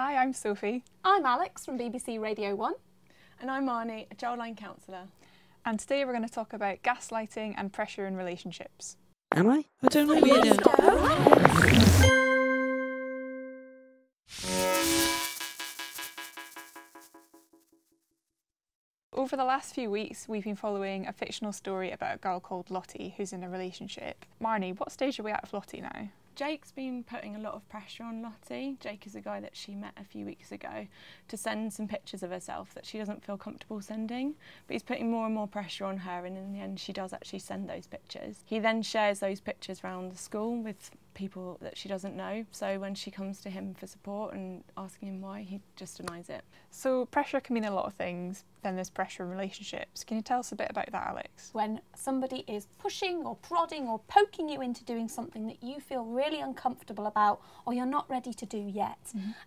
Hi, I'm Sophie. I'm Alex from BBC Radio 1. And I'm Marnie, a childline counsellor. And today we're going to talk about gaslighting and pressure in relationships. Am I? I don't know yet. Over the last few weeks, we've been following a fictional story about a girl called Lottie who's in a relationship. Marnie, what stage are we at with Lottie now? Jake's been putting a lot of pressure on Lottie. Jake is a guy that she met a few weeks ago to send some pictures of herself that she doesn't feel comfortable sending, but he's putting more and more pressure on her, and in the end she does actually send those pictures. He then shares those pictures around the school with people that she doesn't know, so when she comes to him for support and asking him why, he just denies it. So pressure can mean a lot of things. Then there's pressure in relationships. Can you tell us a bit about that, Alex? When somebody is pushing or prodding or poking you into doing something that you feel really uncomfortable about or you're not ready to do yet.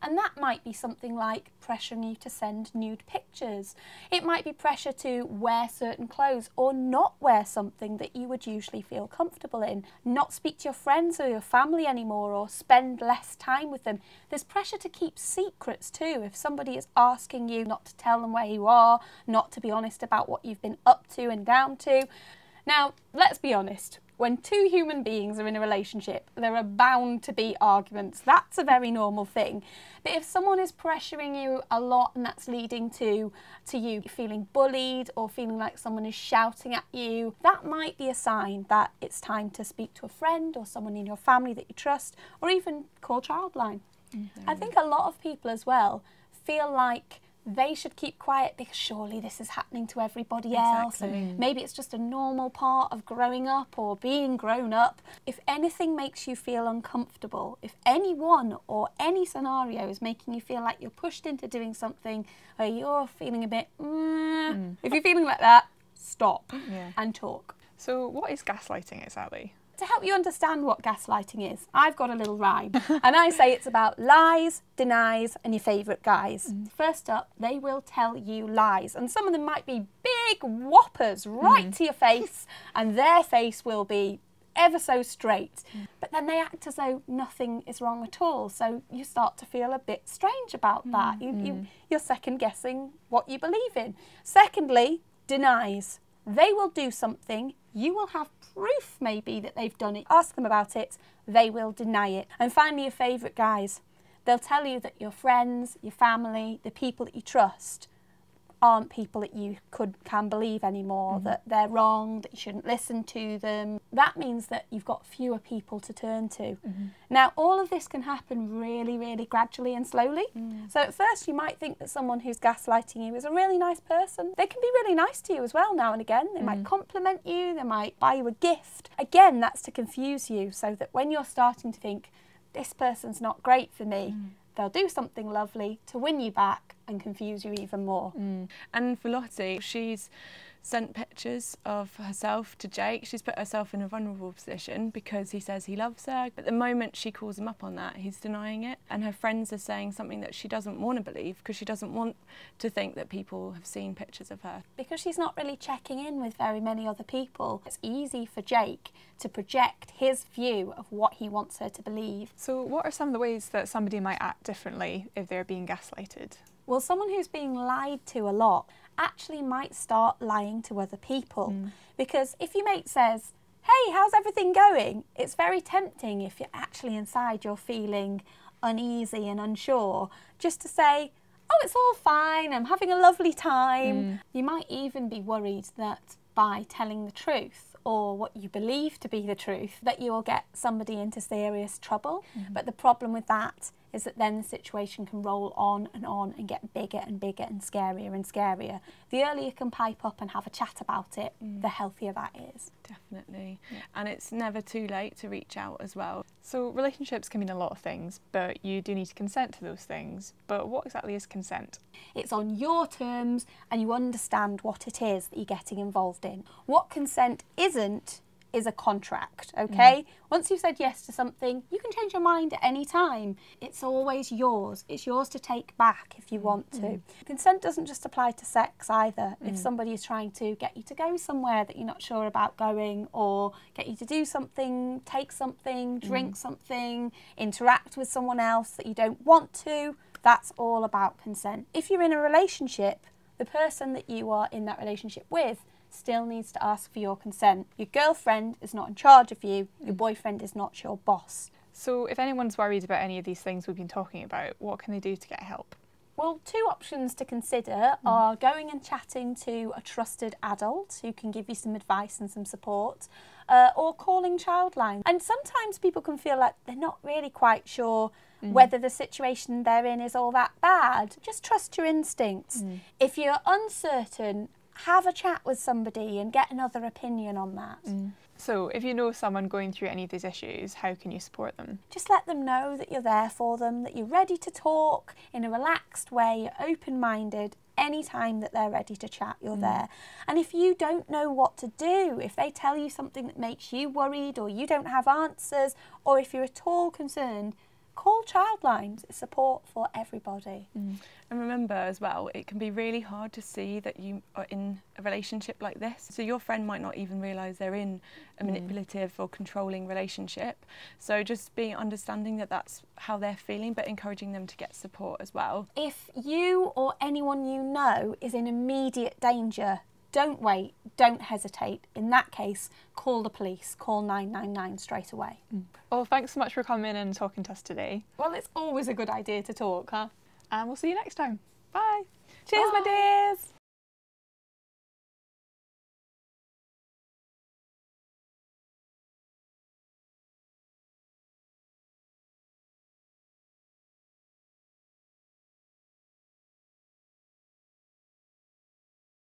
And that might be something like pressuring you to send nude pictures. It might be pressure to wear certain clothes or not wear something that you would usually feel comfortable in. Not speak to your friends or your family anymore or spend less time with them. There's pressure to keep secrets too. If somebody is asking you not to tell them where you are, not to be honest about what you've been up to and down to. Now, let's be honest. When two human beings are in a relationship, there are bound to be arguments. That's a very normal thing. But if someone is pressuring you a lot and that's leading to you feeling bullied or feeling like someone is shouting at you, that might be a sign that it's time to speak to a friend or someone in your family that you trust, or even call Childline. I think a lot of people as well feel like they should keep quiet because surely this is happening to everybody else. And maybe it's just a normal part of growing up or being grown up. If anything makes you feel uncomfortable, if anyone or any scenario is making you feel like you're pushed into doing something or you're feeling a bit, if you're feeling like that, stop and talk. So what is gaslighting exactly? To help you understand what gaslighting is, I've got a little rhyme. And I say it's about lies, denies, and your favourite guys. First up, they will tell you lies. And some of them might be big whoppers right to your face, and their face will be ever so straight. But then they act as though nothing is wrong at all. So you start to feel a bit strange about that. You're second guessing what you believe in. Secondly, denies. They will do something, you will have proof maybe that they've done it, ask them about it, they will deny it. And finally, your favourite guys. They'll tell you that your friends, your family, the people that you trust aren't people that you can believe anymore, that they're wrong, that you shouldn't listen to them. That means that you've got fewer people to turn to. Now, all of this can happen really, really gradually and slowly. So at first you might think that someone who's gaslighting you is a really nice person. They can be really nice to you as well now and again. They might compliment you, they might buy you a gift. Again, that's to confuse you so that when you're starting to think, this person's not great for me, they'll do something lovely to win you back and confuse you even more. And for Lottie, she's sent pictures of herself to Jake. She's put herself in a vulnerable position because he says he loves her. But the moment she calls him up on that, he's denying it. And her friends are saying something that she doesn't want to believe because she doesn't want to think that people have seen pictures of her. Because she's not really checking in with very many other people, it's easy for Jake to project his view of what he wants her to believe. So what are some of the ways that somebody might act differently if they're being gaslighted? Well, someone who's being lied to a lot actually might start lying to other people. Because if your mate says, hey, how's everything going? It's very tempting if you're actually inside you're feeling uneasy and unsure, just to say, oh, it's all fine, I'm having a lovely time. You might even be worried that by telling the truth or what you believe to be the truth, that you will get somebody into serious trouble. But the problem with that is that then the situation can roll on and get bigger and bigger and scarier and scarier. The earlier you can pipe up and have a chat about it, the healthier that is. Definitely. And it's never too late to reach out as well. So relationships can mean a lot of things, but you do need to consent to those things. But what exactly is consent? It's on your terms and you understand what it is that you're getting involved in. What consent isn't is a contract, okay? Once you've said yes to something, you can change your mind at any time. It's always yours. It's yours to take back if you want to. Consent doesn't just apply to sex either. If somebody is trying to get you to go somewhere that you're not sure about going, or get you to do something, take something, drink something, interact with someone else that you don't want to, That's all about consent. If you're in a relationship, the person that you are in that relationship with still needs to ask for your consent. Your girlfriend is not in charge of you. Your boyfriend is not your boss. So if anyone's worried about any of these things we've been talking about, what can they do to get help? Well, two options to consider are going and chatting to a trusted adult who can give you some advice and some support, or calling Childline. And sometimes people can feel like they're not really quite sure whether the situation they're in is all that bad. Just trust your instincts. If you're uncertain, have a chat with somebody and get another opinion on that. So if you know someone going through any of these issues, how can you support them? Just let them know that you're there for them, that you're ready to talk in a relaxed way, you're open-minded. Anytime that they're ready to chat, you're there. And if you don't know what to do, if they tell you something that makes you worried or you don't have answers, or if you're at all concerned, call Childline. It's support for everybody. And remember as well, it can be really hard to see that you are in a relationship like this. So your friend might not even realise they're in a manipulative or controlling relationship. So just be understanding that that's how they're feeling, but encouraging them to get support as well. If you or anyone you know is in immediate danger, don't wait, don't hesitate. In that case, call the police, call 999 straight away. Well, thanks so much for coming in and talking to us today. Well, it's always a good idea to talk, huh? And we'll see you next time. Bye. Cheers, my dears!